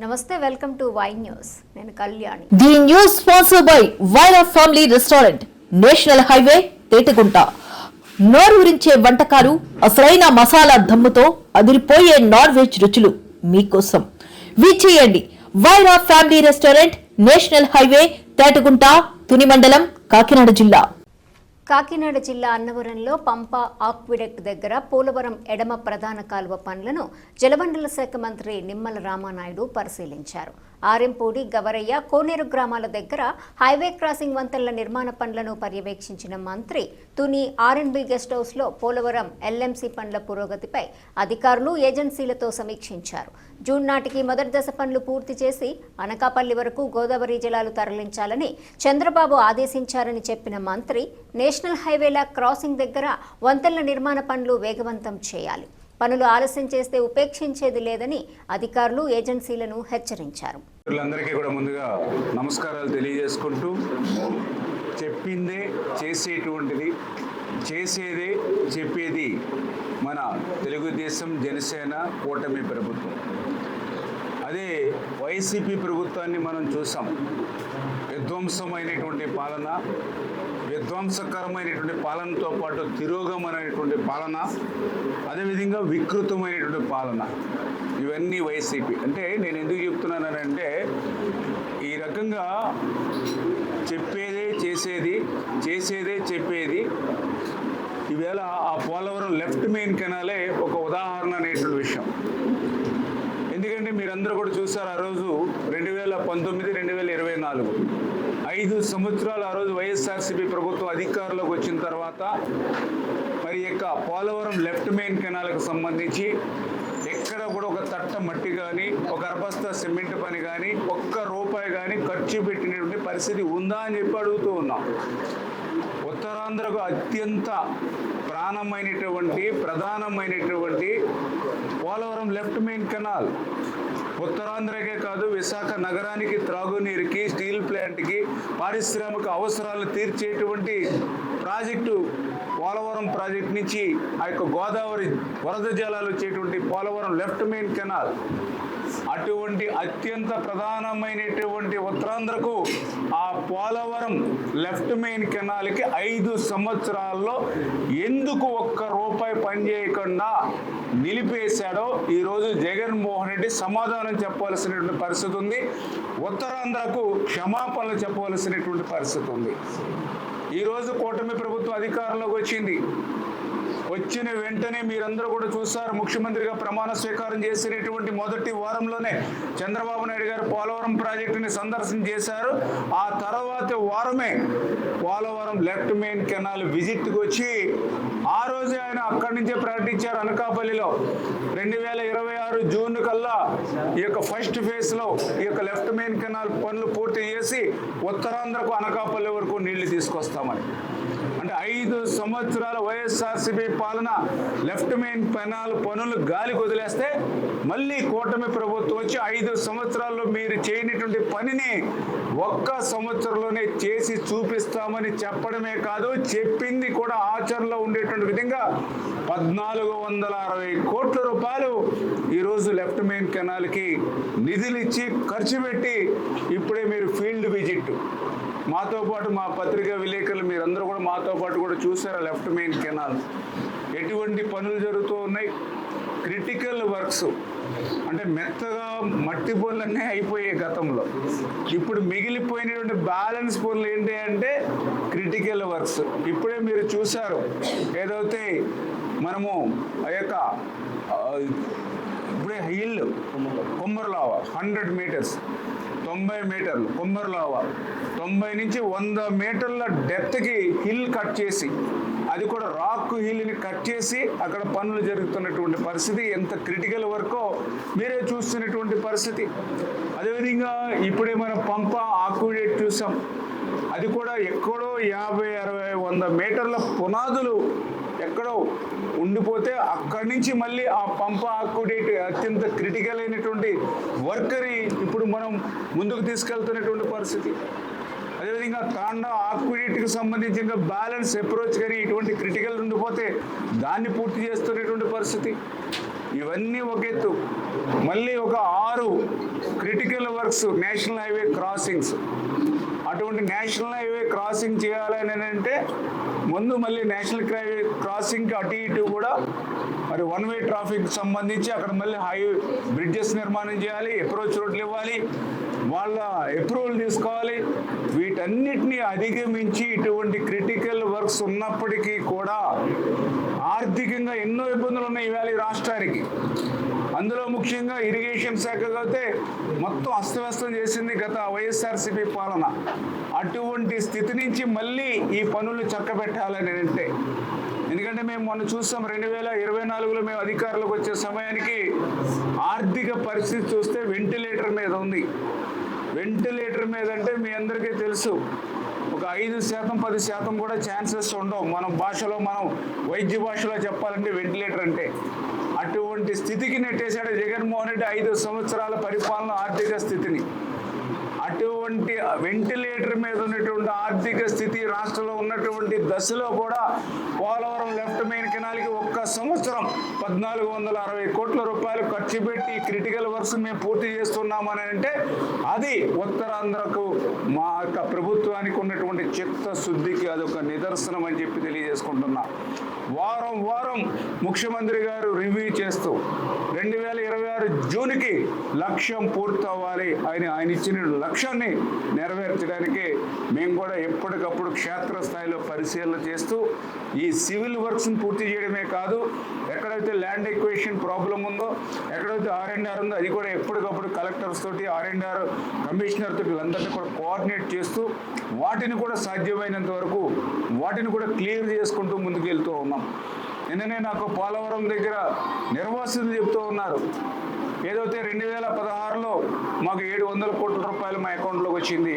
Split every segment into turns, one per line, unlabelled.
నమస్తే, welcome to Y news. నేను కళ్యాణి.
The news sponsored by Vyra family restaurant, national highway, Tetagunta. నోరూరించే వంటకాలు, అసలైన మసాలా దమ్ముతో అదిరిపోయే నాన్ వెజ్ రుచులు మీకోసం. విచ్చేయండి Vyra family restaurant, national highway, Tetagunta, Tuni మండలం, కాకినాడ జిల్లా.
కాకినాడ జిల్లా అన్నవరంలో పంప ఆక్విడక్ట్ దగ్గర పోలవరం ఎడమ ప్రధాన కాలువ పనులను జలవనరుల శాఖ మంత్రి నిమ్మల రామానాయుడు పరిశీలించారు. ఆరెంపూడి, గవరయ్య, కోనేరు గ్రామాల దగ్గర హైవే క్రాసింగ్ వంతెనల నిర్మాణ పనులను పర్యవేక్షించిన మంత్రి తుని ఆర్ఎన్బి గెస్ట్ హౌస్ లో పోలవరం ఎల్ఎంసీ పనుల పురోగతిపై అధికారులు, ఏజెన్సీలతో సమీక్షించారు. జూన్ నాటికి మొదటి దశ పనులు పూర్తి చేసి అనకాపల్లి వరకు గోదావరి జలాలు తరలించాలని చంద్రబాబు ఆదేశించారని చెప్పిన మంత్రి నేషనల్ హైవేల క్రాసింగ్ దగ్గర వంతెనల నిర్మాణ పనులు వేగవంతం చేయాలి, పనులు ఆలస్యం చేస్తే ఉపేక్షించేది లేదని అధికారులు, ఏజెన్సీలను హెచ్చరించారు.
అందరికీ కూడా ముందుగా నమస్కారాలు తెలియజేసుకుంటూ, చెప్పిందే చేసేటువంటిది, చేసేదే చెప్పేది మన తెలుగుదేశం, జనసేన కూటమి ప్రభుత్వం. అదే వైసీపీ ప్రభుత్వాన్ని మనం చూసాం. విధ్వంసమైనటువంటి పాలన, విధ్వంసకరమైనటువంటి పాలనతో పాటు తిరోగమనమైనటువంటి పాలన, అదేవిధంగా వికృతమైనటువంటి పాలన, ఇవన్నీ వైసీపీ. అంటే నేను ఎందుకు చెప్తున్నానంటే, ఈ రకంగా చెప్పేదే చేసేది, చేసేదే చెప్పేది. ఈవేళ ఆ పోలవరం లెఫ్ట్ మెయిన్ కెనాలే ఒక ఉదాహరణ అనేటువంటి విషయం. ఎందుకంటే మీరందరూ కూడా చూసారు, ఆ రోజు 2019, 2024 5 సంవత్సరాలు ఆ రోజు వైఎస్ఆర్సీపీ ప్రభుత్వం అధికారంలోకి వచ్చిన తర్వాత మరి యొక్క పోలవరం లెఫ్ట్ మెయిన్ కెనాల్కి సంబంధించి ఎక్కడ కూడా ఒక తట్ట మట్టి కానీ, ఒక అరబస్తా సిమెంట్ పని కానీ, ఒక్క రూపాయి కానీ ఖర్చు పెట్టినటువంటి పరిస్థితి ఉందా అని చెప్పి అడుగుతూ ఉన్నాం. ఉత్తరాంధ్రకు అత్యంత ప్రాణమైనటువంటి, ప్రధానమైనటువంటి పోలవరం లెఫ్ట్ మెయిన్ కెనాల్ ఉత్తరాంధ్రకే కాదు, విశాఖ నగరానికి త్రాగునీరుకి, స్టీల్ ప్లాంట్కి, పారిశ్రామిక అవసరాలు తీర్చేటువంటి ప్రాజెక్టు పోలవరం ప్రాజెక్ట్ నుంచి ఆ యొక్క గోదావరి వరద జలాలు వచ్చేటువంటి పోలవరం లెఫ్ట్ మెయిన్ కెనాల్. అటువంటి అత్యంత ప్రధానమైనటువంటి ఉత్తరాంధ్రకు ఆ పోలవరం లెఫ్ట్ మెయిన్ కెనాల్కి 5 సంవత్సరాల్లో ఎందుకు ఒక్క రూపాయి పనిచేయకుండా నిలిపేశాడో ఈరోజు జగన్మోహన్ రెడ్డి సమాధానం చెప్పవలసినటువంటి పరిస్థితి ఉంది. ఉత్తరాంధ్రకు క్షమాపణలు చెప్పవలసినటువంటి పరిస్థితి ఉంది. ఈరోజు కూటమి ప్రభుత్వం అధికారంలోకి వచ్చింది. వచ్చిన వెంటనే మీరందరూ కూడా చూశారు, ముఖ్యమంత్రిగా ప్రమాణ స్వీకారం చేసినటువంటి మొదటి వారంలోనే చంద్రబాబు నాయుడు గారు పోలవరం ప్రాజెక్టుని సందర్శన చేశారు. ఆ తర్వాత వారమే పోలవరం లెఫ్ట్ మెయిన్ కెనాల్ విజిట్కి వచ్చి ఆ రోజే ఆయన అక్కడి నుంచే ప్రకటించారు, అనకాపల్లిలో 2026 జూన్ కల్లా ఈ యొక్క ఫస్ట్ ఫేజ్లో ఈ యొక్క లెఫ్ట్ మెయిన్ కెనాల్ పనులు పూర్తి చేసి ఉత్తరాంధ్రకు అనకాపల్లి వరకు నీళ్లు తీసుకొస్తామని. అంటే 5 సంవత్సరాల వైఎస్ఆర్సీపీ పాలన లెఫ్ట్ మెయిన్ కెనాల్ పనులు గాలికి వదిలేస్తే మళ్ళీ కూటమి ప్రభుత్వం వచ్చి 5 సంవత్సరాల్లో మీరు చేయనటువంటి పనిని ఒక్క సంవత్సరంలోనే చేసి చూపిస్తామని చెప్పడమే కాదు, చెప్పింది కూడా ఆచరణలో ఉండేటువంటి విధంగా 1460 కోట్ల రూపాయలు ఈరోజు లెఫ్ట్ మెయిన్ కెనాల్కి నిధులు ఇచ్చి ఖర్చు పెట్టి ఇప్పుడే మీరు ఫీల్డ్ విజిట్ మాతో పాటు, మా పత్రికా విలేకరులు మీరందరూ కూడా మాతో పాటు కూడా చూసారు లెఫ్ట్ మెయిన్ కెనాల్ ఎటువంటి పనులు జరుగుతూ ఉన్నాయి. క్రిటికల్ వర్క్స్ అంటే మెత్తగా మట్టి పనులన్నీ అయిపోయాయి గతంలో. ఇప్పుడు మిగిలిపోయినటువంటి బ్యాలెన్స్ పనులు ఏంటి అంటే క్రిటికల్ వర్క్స్. ఇప్పుడే మీరు చూశారు, ఏదైతే మనము ఆ యొక్క ఇప్పుడే హిల్ కొమ్మర్లావా 100 మీటర్స్ 90 మీటర్లు కొమ్మర్లావా 90 నుంచి 100 మీటర్ల డెప్త్కి హిల్ కట్ చేసి, అది కూడా రాక్ హిల్ని కట్ చేసి అక్కడ పనులు జరుగుతున్నటువంటి పరిస్థితి. ఎంత క్రిటికల్ వర్కో మీరే చూస్తున్నటువంటి పరిస్థితి. అదేవిధంగా ఇప్పుడే మనం పంప ఆక్విడేట్ చూసాం, అది కూడా ఎక్కడో 50, 60, 100 మీటర్ల పునాదులు ఎక్కడో ఉండిపోతే అక్కడి నుంచి మళ్ళీ ఆ పంప ఆక్విడేట్ అత్యంత క్రిటికల్ అయినటువంటి వర్కని ఇప్పుడు మనం ముందుకు తీసుకెళ్తున్నటువంటి పరిస్థితి. అదేవిధంగా తాండా ఆక్విడేట్కి సంబంధించిన బ్యాలెన్స్ అప్రోచ్ కానీ ఇటువంటి క్రిటికల్ ఉండిపోతే దాన్ని పూర్తి చేస్తున్నటువంటి పరిస్థితి. ఇవన్నీ ఒక ఎత్తు. మళ్ళీ ఒక 6 critical works national highway crossings. అటువంటి నేషనల్ హైవే క్రాసింగ్ చేయాలని అంటే ముందు మళ్ళీ నేషనల్ హైవే క్రాసింగ్కి అటు ఇటు కూడా మరి 1-వే ట్రాఫిక్ సంబంధించి అక్కడ మళ్ళీ బ్రిడ్జెస్ నిర్మాణం చేయాలి, అప్రోచ్ రోడ్లు ఇవ్వాలి, వాళ్ళ అప్రూవల్ తీసుకోవాలి. వీటన్నిటిని అధిగమించి ఇటువంటి క్రిటికల్ వర్క్స్ ఉన్నప్పటికీ కూడా ఆర్థికంగా ఎన్నో ఇబ్బందులు ఉన్నాయి ఇవాళ ఈ రాష్ట్రానికి. అందులో ముఖ్యంగా ఇరిగేషన్ శాఖ అయితే మొత్తం అస్తవ్యస్తం చేసింది గత వైఎస్ఆర్సీపీ పాలన. అటువంటి స్థితి నుంచి మళ్ళీ ఈ పనులు చక్కబెట్టాలని అంటే, ఎందుకంటే మేము మొన్న చూస్తాం 2024లో మేము అధికారంలోకి వచ్చే సమయానికి ఆర్థిక పరిస్థితి చూస్తే వెంటిలేటర్ మీద ఉంది. వెంటిలేటర్ మీద అంటే మీ అందరికీ తెలుసు, ఒక 5%, 10% కూడా ఛాన్సెస్ ఉండవు. మనం వైద్య భాషలో చెప్పాలంటే వెంటిలేటర్ అంటే అటువంటి స్థితికి నెట్టేశాడు జగన్మోహన్ రెడ్డి 5 సంవత్సరాల పరిపాలన ఆర్థిక స్థితిని. అటువంటి వెంటిలేటర్ మీద ఉన్నటువంటి ఆర్థిక స్థితి రాష్ట్రంలో ఉన్నటువంటి దశలో కూడా పోలవరం లెఫ్ట్ మెయిన్ కెనాల్కి ఒక్క సంవత్సరం 1460 కోట్ల రూపాయలు ఖర్చు పెట్టి క్రిటికల్ వర్క్స్ మేము పూర్తి చేస్తున్నామని అంటే అది ఉత్తరాంధ్రకు మా యొక్క ప్రభుత్వానికి ఉన్నటువంటి చిత్తశుద్ధికి అదొక నిదర్శనం అని చెప్పి తెలియజేసుకుంటున్నా. వారం ముఖ్యమంత్రి గారు రివ్యూ చేస్తూ 2026 జూన్కి లక్ష్యం పూర్తవ్వాలి ఆయన ఇచ్చిన లక్ష్యాన్ని నెరవేర్చడానికి మేము కూడా ఎప్పటికప్పుడు క్షేత్రస్థాయిలో పరిశీలన చేస్తూ ఈ సివిల్ వర్క్స్ని పూర్తి చేయడమే కాదు, ఎక్కడైతే ల్యాండ్ ఎక్వేషన్ ప్రాబ్లం ఉందో, ఎక్కడైతే R&R ఉందో అది కూడా ఎప్పటికప్పుడు కలెక్టర్స్ తోటి R&R కమిషనర్ తోటి అందరినీ కూడా కోఆర్డినేట్ చేస్తూ వాటిని కూడా సాధ్యమైనంత వరకు వాటిని కూడా క్లియర్ చేసుకుంటూ ముందుకు వెళ్తూ ఉన్నాం. నిన్ననే నాకు పోలవరం దగ్గర నిర్వాసితులు చెప్తూ ఉన్నారు, ఏదైతే 2016లో మాకు 700 కోట్ల రూపాయలు మా అకౌంట్లోకి వచ్చింది,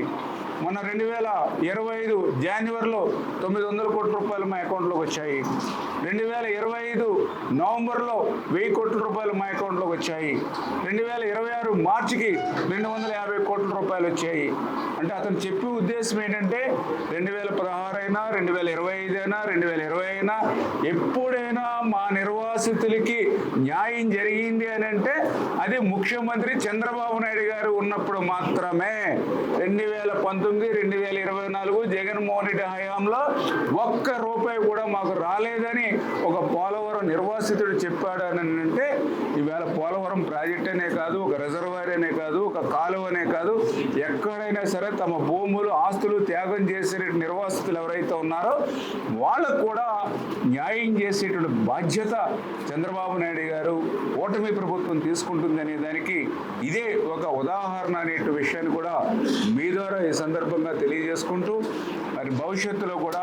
మొన్న 2025 జనవరిలో 900 కోట్ల రూపాయలు మా అకౌంట్లోకి వచ్చాయి, 2025 నవంబర్లో 1000 కోట్ల రూపాయలు మా అకౌంట్లోకి వచ్చాయి, 2026 మార్చికి 250 కోట్ల రూపాయలు వచ్చాయి. అంటే అతను చెప్పే ఉద్దేశం ఏంటంటే 2016 అయినా 2025 అయినా 2020 అయినా ఎప్పుడైనా మా నిర్వాసితులకి న్యాయం జరిగింది అని అంటే అది ముఖ్యమంత్రి చంద్రబాబు నాయుడు గారు ఉన్నప్పుడు మాత్రమే. 2019, 2024 జగన్మోహన్ రెడ్డి హయాంలో ఒక్క రూపాయి కూడా మాకు రాలేదని ఒక పోలవరం నిర్వాసితుడు చెప్పాడు అని అంటే ఈవేళ పోలవరం ప్రాజెక్ట్ అనే కాదు, ఒక రిజర్వాయర్ అనే కాదు, ఒక కాలువ అనే కాదు, ఎక్కడైనా సరే తమ భూములు ఆస్తులు త్యాగం చేసే నిర్వాసితులు ఎవరైతే ఉన్నారో వాళ్ళకు కూడా న్యాయం చేసేటువంటి బాధ్యత చంద్రబాబు నాయుడు గారు ఓటమి ప్రభుత్వం తీసుకుంటుందనే దానికి ఇదే ఒక ఉదాహరణ అనే విషయాన్ని కూడా మీ ద్వారా ఈ సందర్భంగా తెలియజేసుకుంటూ, మరి భవిష్యత్తులో కూడా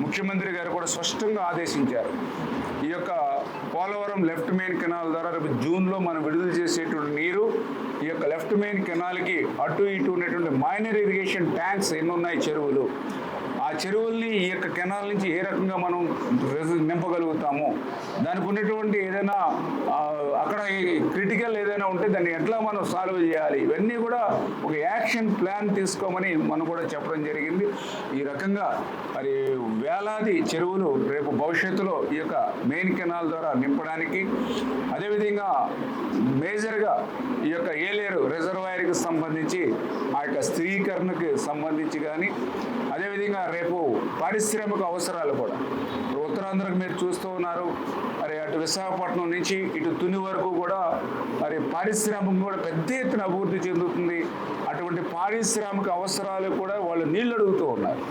ముఖ్యమంత్రి గారు కూడా స్పష్టంగా ఆదేశించారు, ఈ యొక్క పోలవరం లెఫ్ట్ మెయిన్ కెనాల్ ద్వారా రేపు జూన్లో మనం విడుదల చేసేటువంటి నీరు ఈ యొక్క లెఫ్ట్ మెయిన్ కెనాల్కి అటు ఇటు ఉన్నటువంటి మైనర్ ఇరిగేషన్ ట్యాంక్స్ ఎన్ని ఉన్నాయి చెరువులు, ఆ చెరువుల్ని ఈ యొక్క కెనాల్ నుంచి ఏ రకంగా మనం నింపగలుగుతాము, దానికి ఉన్నటువంటి ఏదైనా అక్కడ క్రిటికల్ ఏదైనా ఉంటే దాన్ని ఎట్లా మనం సాల్వ్ చేయాలి, ఇవన్నీ కూడా ఒక యాక్షన్ ప్లాన్ తీసుకోమని మనం కూడా చెప్పడం జరిగింది. ఈ రకంగా మరి వేలాది చెరువులు రేపు భవిష్యత్తులో ఈ యొక్క మెయిన్ కెనాల్ ద్వారా నింపడానికి, అదేవిధంగా మేజర్గా ఈ యొక్క ఏలేరు రిజర్వాయర్కి సంబంధించి ఆ యొక్క స్థిరీకరణకి సంబంధించి కానీ, అదేవిధంగా రేపు పారిశ్రామిక అవసరాలు కూడా ఉత్తరాంధ్రకు మీరు చూస్తూ ఉన్నారు, మరి అటు విశాఖపట్నం నుంచి ఇటు తుని వరకు కూడా మరి పారిశ్రామికం కూడా పెద్ద ఎత్తున అభివృద్ధి చెందుతుంది. అటువంటి పారిశ్రామిక అవసరాలు కూడా వాళ్ళు నీళ్ళు అడుగుతూ ఉన్నారు.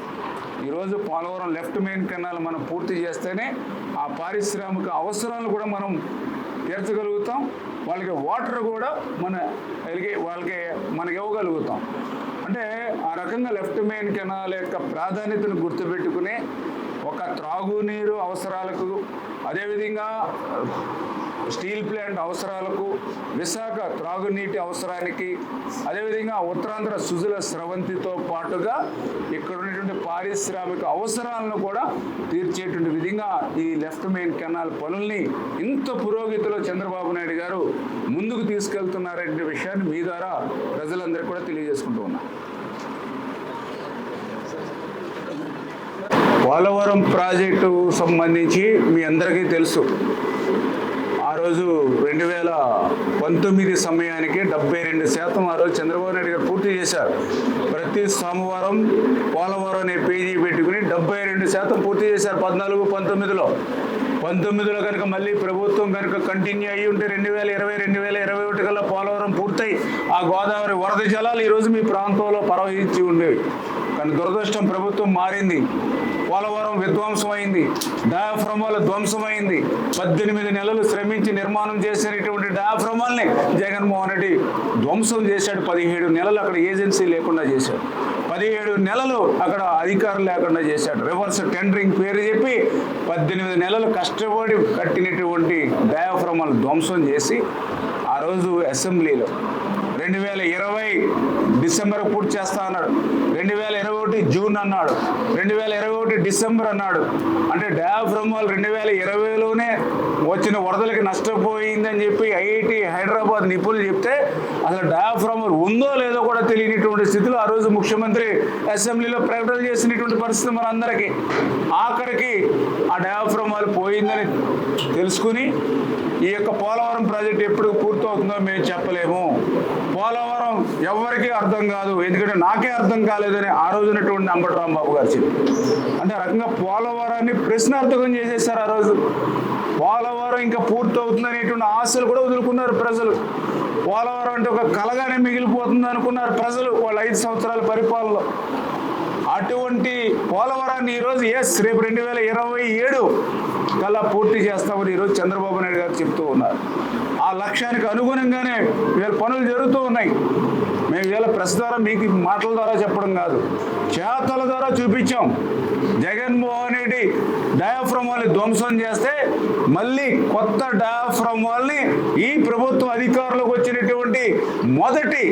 ఈరోజు పోలవరం లెఫ్ట్ మెయిన్ కెనాల్ మనం పూర్తి చేస్తేనే ఆ పారిశ్రామిక అవసరాలు కూడా మనం తీర్చగలుగుతాం, వాళ్ళకి వాటర్ కూడా వాళ్ళకి మనకి ఇవ్వగలుగుతాం. అంటే ఆ రకంగా లెఫ్ట్ మెయిన్ కెనాల్ యొక్క ప్రాధాన్యతను గుర్తుపెట్టుకుని ఒక త్రాగునీరు అవసరాలకు, అదేవిధంగా స్టీల్ ప్లాంట్ అవసరాలకు, విశాఖ త్రాగునీటి అవసరానికి, అదేవిధంగా ఉత్తరాంధ్ర సుజల స్రవంతితో పాటుగా ఇక్కడ ఉన్నటువంటి పారిశ్రామిక అవసరాలను కూడా తీర్చేటువంటి విధంగా ఈ లెఫ్ట్ మెయిన్ కెనాల్ పనుల్ని ఇంత పురోగతిలో చంద్రబాబు నాయుడు గారు ముందుకు తీసుకెళ్తున్నారనే విషయాన్ని మీ ద్వారా ప్రజలందరికీ కూడా తెలియజేసుకుంటూ ఉన్నారు. పోలవరం ప్రాజెక్టు సంబంధించి మీ అందరికీ తెలుసు, ఆ రోజు 2019 సమయానికి 72% ఆ రోజు చంద్రబాబు నాయుడు గారు పూర్తి చేశారు. ప్రతి సోమవారం పోలవరం అనే పేజీ పెట్టుకుని 72% పూర్తి చేశారు 14-19లో. 19లో కనుక మళ్ళీ ప్రభుత్వం కనుక కంటిన్యూ అయ్యి ఉంటే 2020-2021 కల్లా పోలవరం పూర్తయి ఆ గోదావరి వరద జలాలు ఈరోజు మీ ప్రాంతంలో ప్రవహించి ఉండేవి. కానీ దురదృష్టం ప్రభుత్వం మారింది. పోలవరం విధ్వంసమైంది, డయాఫ్రమాలు ధ్వంసమైంది. 18 నెలలు శ్రమించి నిర్మాణం చేసినటువంటి డయాఫ్రమాల్ని జగన్మోహన్ రెడ్డి ధ్వంసం చేశాడు. 17 నెలలు అక్కడ ఏజెన్సీ లేకుండా చేశాడు. 17 నెలలు అక్కడ అధికారులు లేకుండా చేశాడు. రివర్స్ టెండరింగ్ పేరు చెప్పి 18 నెలలు కష్టపడి కట్టినటువంటి డయాఫ్రమాలు ధ్వంసం చేసి ఆ రోజు అసెంబ్లీలో 2020 డిసెంబర్ పూర్తి చేస్తా అన్నాడు, 2021 జూన్ అన్నాడు, 2021 డిసెంబర్ అన్నాడు. అంటే డయాఫ్రమాల్ 2020లోనే వచ్చిన వరదలకి నష్టపోయిందని చెప్పి ఐఐటి హైదరాబాద్ నిపుణులు చెప్తే అసలు డయాఫ్రమాల్ ఉందో లేదో కూడా తెలియనటువంటి స్థితిలో ఆ రోజు ముఖ్యమంత్రి అసెంబ్లీలో ప్రకటన చేసినటువంటి పరిస్థితి మనందరికీ. ఆఖరికి ఆ డయాఫ్రమాల్ పోయిందని తెలుసుకుని ఈ యొక్క పోలవరం ప్రాజెక్ట్ ఎప్పుడు పూర్తవుతుందో మేము చెప్పలేము. పోలవరం ఎవరికీ అర్థం కాదు, ఎందుకంటే నాకే అర్థం కాలేదని ఆ రోజునటువంటి అంబటి రాంబాబు గారు చెప్పి, అంటే ఆ రకంగా పోలవరాన్ని ప్రశ్నార్థకం చేసేసారు. ఆ రోజు పోలవరం ఇంకా పూర్తవుతుంది అనేటువంటి ఆశలు కూడా వదులుకున్నారు ప్రజలు. పోలవరం అంటే ఒక కలగానే మిగిలిపోతుంది అనుకున్నారు ప్రజలు వాళ్ళ 5 సంవత్సరాల పరిపాలనలో. అటువంటి పోలవరాన్ని ఈరోజు రేపు 2027 కల్లా పూర్తి చేస్తామని ఈరోజు చంద్రబాబు నాయుడు గారు చెప్తూ ఉన్నారు. ఆ లక్ష్యానికి అనుగుణంగానే వీళ్ళ పనులు జరుగుతూ ఉన్నాయి. మేము వీళ్ళ ప్రెస్ ద్వారా మీకు మాటల ద్వారా చెప్పడం కాదు, చేతల ద్వారా చూపించాం. జగన్మోహన్ రెడ్డి డయాఫ్రమాల్ని ధ్వంసం చేస్తే మళ్ళీ కొత్త డయాఫ్రమాల్ని ఈ ప్రభుత్వం అధికారంలోకి వచ్చినటువంటి మొదటి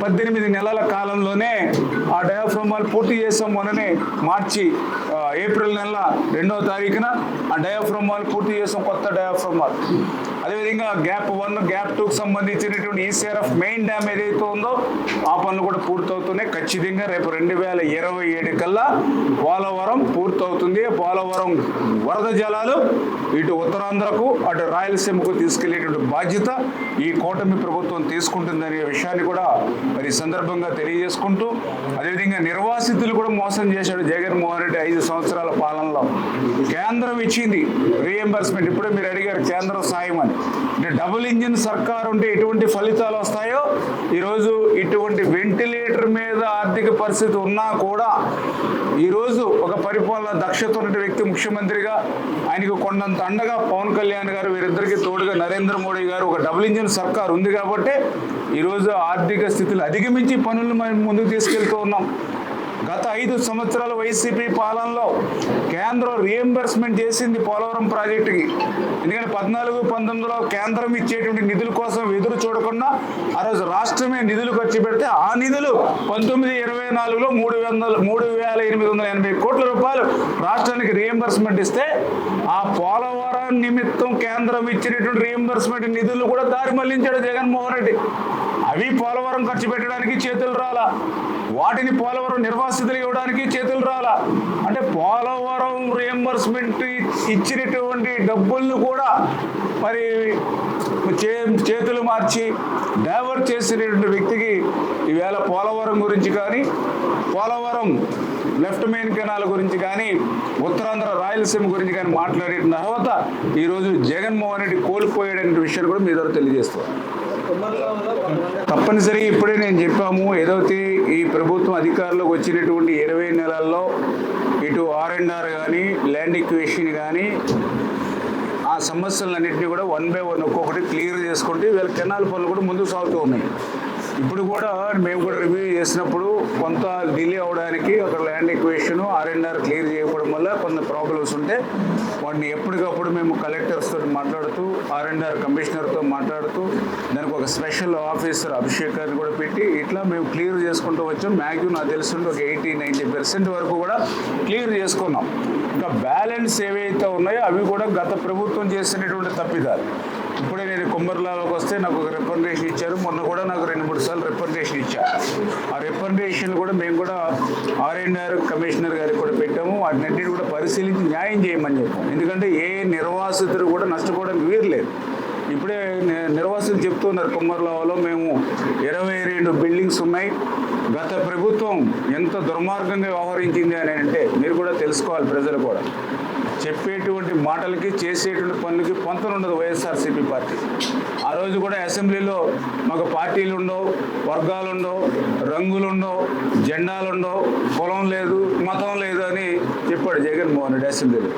18 నెలల కాలంలోనే ఆ డయాఫ్రమాల్ పూర్తి చేసాం. మొన్ననే ఏప్రిల్ నెల 2వ తారీఖున ఆ డయాఫ్రమాల్ పూర్తి చేసాం, కొత్త డయాఫ్రమాల్. అదేవిధంగా గ్యాప్ 1, గ్యాప్ 2కు సంబంధించినటువంటి ఈసీఆర్ఎఫ్ మెయిన్ డ్యామ్ ఏదైతే ఉందో ఆ పనులు కూడా పూర్తవుతున్నాయి. ఖచ్చితంగా రేపు 2027 కల్లా పోలవరం పూర్తవుతుంది. పోలవరం వరద జలాలు ఇటు ఉత్తరాంధ్రకు అటు రాయలసీమకు తీసుకెళ్లేటువంటి బాధ్యత ఈ కూటమి ప్రభుత్వం తీసుకుంటుందనే విషయాన్ని కూడా మరి సందర్భంగా తెలియజేసుకుంటూ, అదేవిధంగా నిర్వాసితులు కూడా మోసం చేశాడు జగన్మోహన్ రెడ్డి 5 సంవత్సరాల పాలనలో. కేంద్రం ఇచ్చింది రీఎంబర్స్మెంట్, ఇప్పుడే మీరు అడిగారు కేంద్రం సాయం అని. అంటే డబుల్ ఇంజిన్ సర్కారు ఉంటే ఎటువంటి ఫలితాలు వస్తాయో ఈరోజు ఇటువంటి వెంటిలేటర్ మీద ఆర్థిక పరిస్థితి ఉన్నా కూడా ఈరోజు ఒక పరిపాలన దక్షత ఉన్న వ్యక్తి ముఖ్యమంత్రిగా ఆయనకు కొండంత అండగా పవన్ కళ్యాణ్ గారు, వీరిద్దరికీ తోడుగా నరేంద్ర మోడీ గారు ఒక డబుల్ ఇంజిన్ సర్కార్ ఉంది కాబట్టి ఈరోజు ఆర్థిక స్థితులు అధిగమించి పనులను మనం ముందుకు తీసుకెళ్తూ ఉన్నాం. గత 5 సంవత్సరాల వైసీపీ పాలనలో కేంద్రం రీఎంబర్స్మెంట్ చేసింది పోలవరం ప్రాజెక్టుకి. ఎందుకంటే 14-19లో కేంద్రం ఇచ్చేటువంటి నిధుల కోసం ఎదురు చూడకుండా ఆ రోజు రాష్ట్రమే నిధులు ఖర్చు పెడితే ఆ నిధులు 19-24లో 3,880 కోట్ల రూపాయలు రాష్ట్రానికి రీఎంబర్స్మెంట్ ఇస్తే ఆ పోలవరం నిమిత్తం కేంద్రం ఇచ్చినటువంటి రీఎంబర్స్మెంట్ నిధులు కూడా దారి మళ్లించాడు జగన్మోహన్ రెడ్డి. అవి పోలవరం ఖర్చు పెట్టడానికి చేతులు రాలా, వాటిని పోలవరం నిర్వాసితులు ఇవ్వడానికి చేతులు రాలా. అంటే పోలవరం రీఎంబర్స్మెంట్ ఇచ్చినటువంటి డబ్బులను కూడా మరి చేతులు మార్చి డైవర్ట్ చేసినటువంటి వ్యక్తికి ఈవేళ పోలవరం గురించి కానీ, పోలవరం లెఫ్ట్ మెయిన్ కెనాల్ గురించి కానీ, ఉత్తరాంధ్ర రాయలసీమ గురించి కానీ మాట్లాడే తర్వాత ఈరోజు జగన్మోహన్ రెడ్డి కోల్పోయాడనే విషయాన్ని కూడా మీ ద్వారా తెలియజేస్తాను. తప్పనిసరిగా ఇప్పుడే నేను చెప్పాము, ఏదైతే ఈ ప్రభుత్వం అధికారంలోకి వచ్చినటువంటి 20 నెలల్లో ఇటు R&R కానీ, ల్యాండ్ ఎక్విజిషన్ కానీ ఆ సమస్యలన్నింటినీ కూడా 1 by 1 ఒక్కొక్కటి క్లియర్ చేసుకుంటే వీళ్ళ కెనాల్ పనులు కూడా ముందుకు సాగుతూ ఉన్నాయి. ఇప్పుడు కూడా మేము కూడా రివ్యూ చేసినప్పుడు కొంత డిలే అవడానికి అక్కడ ల్యాండ్ ఎక్విజిషన్ R&R క్లియర్ చేయకపోవడం వల్ల కొంత ప్రాబ్లమ్స్ ఉంటే వాటిని ఎప్పటికప్పుడు మేము కలెక్టర్స్తో మాట్లాడుతూ, R&R కమిషనర్తో మాట్లాడుతూ దానికి ఒక స్పెషల్ ఆఫీసర్ అభిషేక్ గారిని కూడా పెట్టి ఇట్లా మేము క్లియర్ చేసుకుంటూ వచ్చాం. మ్యాక్సిమం నాకు తెలుసుంటే ఒక 80-90% వరకు కూడా క్లియర్ చేసుకున్నాం. ఇంకా బ్యాలెన్స్ ఏవైతే ఉన్నాయో అవి కూడా గత ప్రభుత్వం చేసినటువంటి తప్పిదాలు. ఇప్పుడే నేను కుమ్మర్లాలోకి వస్తే నాకు ఒక రిప్రజెంటేషన్ ఇచ్చారు, మొన్న కూడా నాకు 2-3 సార్లు రిప్రజెంటేషన్ ఇచ్చారు. ఆ రిప్రజెంటేషన్ కూడా మేము కూడా R&R కమిషనర్ గారికి కూడా పెట్టాము. వాటినన్నింటినీ కూడా పరిశీలించి న్యాయం చేయమని చెప్పాము. ఎందుకంటే ఏ నిర్వాసితులు కూడా నష్టపోవడానికి వీరలేదు. నిర్వాసితులు చెప్తున్నారు, కుమ్మర్లాలో మేము 22 బిల్డింగ్స్ ఉన్నాయి, గత ప్రభుత్వం ఎంత దుర్మార్గంగా వ్యవహరించింది అని అంటే మీరు కూడా తెలుసుకోవాలి. ప్రజలు కూడా చెప్పేటువంటి మాటలకి చేసేటువంటి పనులకి పొంతన ఉండదు వైఎస్ఆర్సీపీ పార్టీ. ఆ రోజు కూడా అసెంబ్లీలో మాకు పార్టీలు ఉండవు, వర్గాలు ఉండవు, రంగులు ఉండవు, జెండాలు ఉండవు, కులం లేదు, మతం లేదు అని చెప్పాడు జగన్మోహన్ రెడ్డి అసెంబ్లీలో.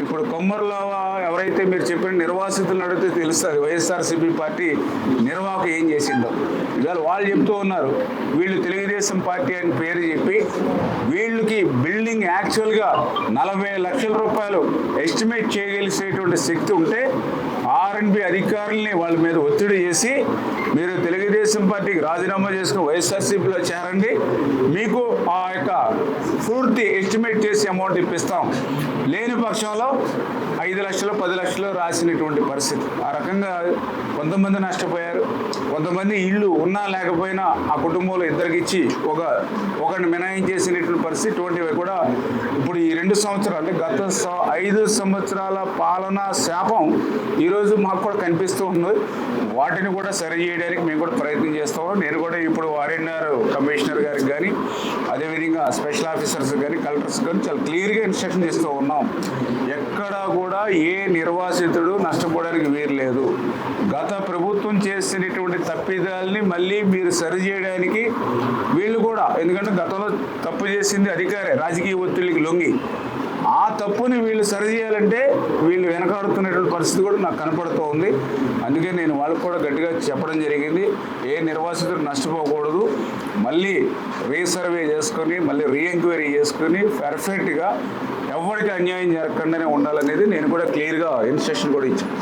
ఇప్పుడు కొమ్మర్లో ఎవరైతే మీరు చెప్పిన నిర్వాసితులను అడిగితే తెలుస్తుంది వైఎస్ఆర్సీపీ పార్టీ నిర్వాహకం ఏం చేసిందో. ఇవాళ వాళ్ళు చెప్తూ ఉన్నారు, వీళ్ళు తెలుగుదేశం పార్టీ అని పేరు చెప్పి వీళ్ళకి బిల్డింగ్ యాక్చువల్గా 40 లక్షల రూపాయలు ఎస్టిమేట్ చేయగలిసేటువంటి శక్తి ఉంటే ఆర్ఎండ్బి అధికారుల్ని వాళ్ళ మీద ఒత్తిడి చేసి మీరు తెలుగుదేశం పార్టీకి రాజీనామా చేసుకుని వైఎస్ఆర్సీపీలో చేరండి, మీకు ఆ యొక్క పూర్తి ఎస్టిమేట్ చేసి అమౌంట్ ఇప్పిస్తాం, లేని పక్షంలో 5 లక్షలు 10 లక్షలు రాసినటువంటి పరిస్థితి. ఆ రకంగా కొంతమంది నష్టపోయారు, కొంతమంది ఇళ్ళు ఉన్నా లేకపోయినా ఆ కుటుంబంలో ఇద్దరికి ఇచ్చి ఒకరిని మినహాయించేసినటువంటి పరిస్థితి. ఇటువంటివి కూడా ఇప్పుడు ఈ 2 సంవత్సరాలు అంటే గత 5 సంవత్సరాల పాలనా శాపం ఈరోజు మాకు కూడా కనిపిస్తూ ఉంది. వాటిని కూడా సరి చేయడానికి మేము కూడా ప్రయత్నం చేస్తాము. నేను కూడా ఇప్పుడు ఆర్ఎన్ఆర్ కమిషనర్ గారికి కానీ అదేవిధంగా స్పెషల్ ఆఫీసర్స్ కానీ కలెక్టర్స్ కానీ చాలా క్లియర్గా ఇన్స్ట్రక్షన్ ఇస్తూ ఉన్నాం. ఎక్కడా కూడా ఏ నిర్వాసితుడు నష్టపోవడానికి వీలు లేదు. గత ప్రభుత్వం చేసినటువంటి తప్పిదాలని మళ్ళీ మీరు సరి చేయడానికి వీళ్ళు కూడా, ఎందుకంటే గతంలో తప్పు చేసింది అధికారే రాజకీయ ఒత్తిడికి లొంగి, ఆ తప్పుని వీళ్ళు సరి చేయాలంటే వీళ్ళు వెనకాడుతున్నటువంటి పరిస్థితి కూడా నాకు కనపడుతూ ఉంది. అందుకే నేను వాళ్ళకు కూడా గట్టిగా చెప్పడం జరిగింది, ఏ నిర్వాసితుడు నష్టపోకూడదు, మళ్ళీ రీసర్వే చేసుకొని మళ్ళీ రీఎంక్వైరీ చేసుకొని పర్ఫెక్ట్గా ఎవరికి అన్యాయం జరగకుండానే ఉండాలనేది నేను కూడా క్లియర్గా ఇన్స్ట్రక్షన్ కూడా ఇచ్చాను.